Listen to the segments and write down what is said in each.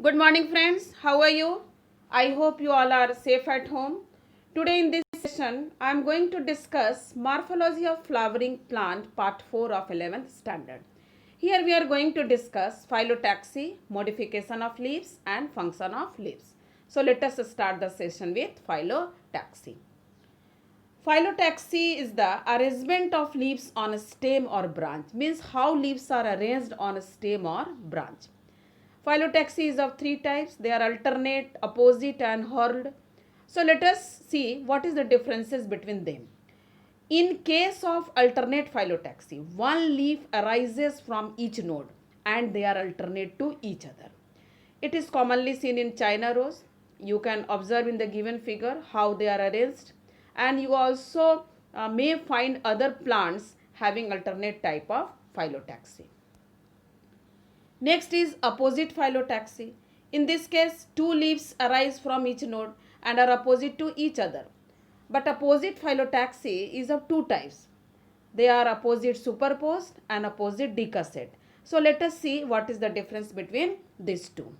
Good morning, friends. How are you? I hope you all are safe at home. Today in this session, I am going to discuss Morphology of Flowering Plant Part 4 of 11th Standard. Here we are going to discuss Phyllotaxy, Modification of Leaves and Function of Leaves. So let us start the session with Phyllotaxy. Phyllotaxy is the arrangement of leaves on a stem or branch. Means how leaves are arranged on a stem or branch. Phyllotaxy is of three types. They are alternate, opposite and whorled. So let us see what is the differences between them. In case of alternate phyllotaxy, one leaf arises from each node and they are alternate to each other. It is commonly seen in China rose. You can observe in the given figure how they are arranged, and you also may find other plants having alternate type of phyllotaxy. Next is opposite phyllotaxy. In this case, two leaves arise from each node and are opposite to each other. But opposite phyllotaxy is of two types. They are opposite superposed and opposite decussate. So let us see what is the difference between these two.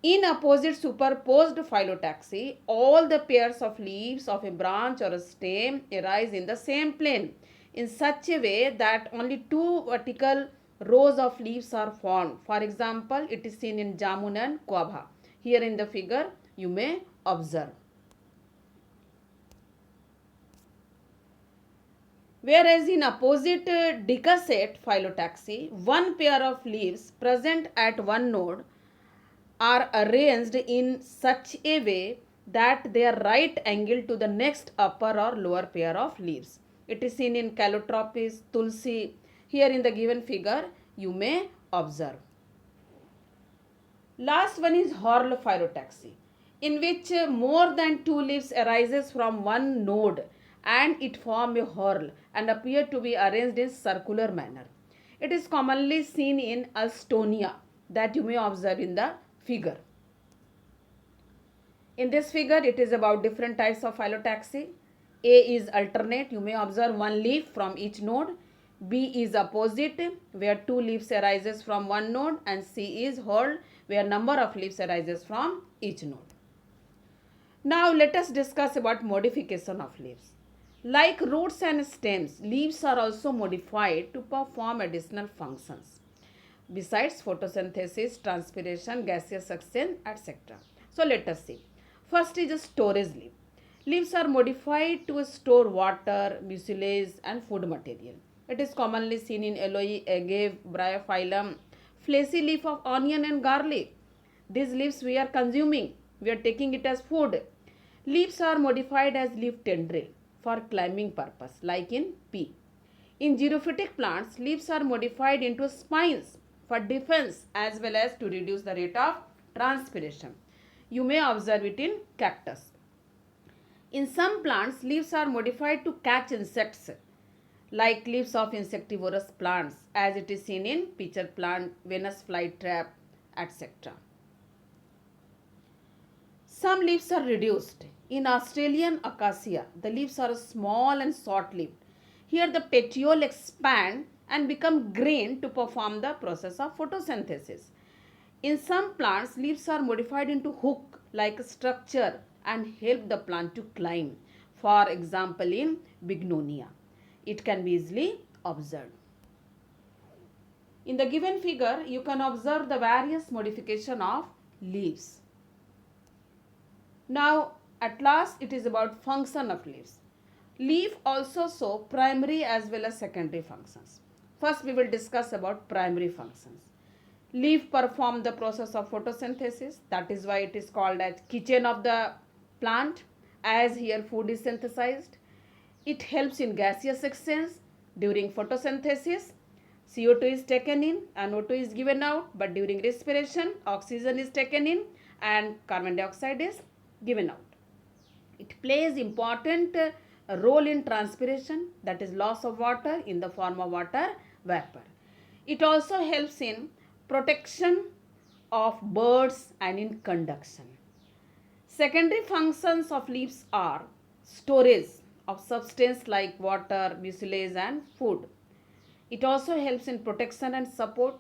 In opposite superposed phyllotaxy, all the pairs of leaves of a branch or a stem arise in the same plane in such a way that only two vertical rows of leaves are formed. For example, it is seen in Jamun and Guava. Here in the figure, you may observe. Whereas in opposite decussate phyllotaxy, one pair of leaves present at one node are arranged in such a way that they are right angle to the next upper or lower pair of leaves. It is seen in Calotropis, Tulsi. Here in the given figure, you may observe. Last one is whorl phyllotaxy, in which more than two leaves arises from one node and it form a whorl and appear to be arranged in circular manner. It is commonly seen in Alstonia that you may observe in the figure. In this figure, it is about different types of phyllotaxy. A is alternate. You may observe one leaf from each node. B is opposite, where two leaves arises from one node, and C is whorl, where number of leaves arises from each node. Now let us discuss about modification of leaves. Like roots and stems, leaves are also modified to perform additional functions besides photosynthesis, transpiration, gaseous exchange, etc. So let us see. First is a storage leaf. Leaves are modified to store water, mucilage and food material. It is commonly seen in aloe, agave, bryophyllum, fleshy leaf of onion and garlic. These leaves we are consuming. We are taking it as food. Leaves are modified as leaf tendril for climbing purpose, like in pea. In xerophytic plants, leaves are modified into spines for defense as well as to reduce the rate of transpiration. You may observe it in cactus. In some plants, leaves are modified to catch insects, like leaves of insectivorous plants, as it is seen in pitcher plant, Venus flytrap, etc. Some leaves are reduced. In Australian acacia, the leaves are small and short-lived. Here the petiole expand and become green to perform the process of photosynthesis. In some plants, leaves are modified into hook-like structure and help the plant to climb. For example, in bignonia, it can be easily observed. In the given figure, you can observe the various modification of leaves. Now, at last, it is about function of leaves. Leaf also show primary as well as secondary functions. First, we will discuss about primary functions. Leaf perform the process of photosynthesis. That is why it is called as kitchen of the plant, as here food is synthesized. It helps in gaseous exchange. During photosynthesis, CO2 is taken in, NO2 is given out, but during respiration, oxygen is taken in and carbon dioxide is given out. It plays important role in transpiration, that is loss of water in the form of water vapor. It also helps in protection of birds and in conduction. Secondary functions of leaves are storage of substance like water, mucilage and food. It also helps in protection and support.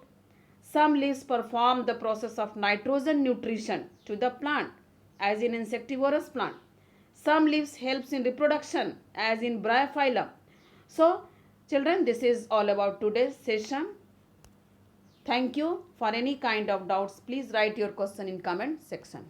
Some leaves perform the process of nitrogen nutrition to the plant, as in insectivorous plant. Some leaves helps in reproduction, as in bryophyllum. So, children, this is all about today's session. Thank you. For any kind of doubts, please write your question in comment section.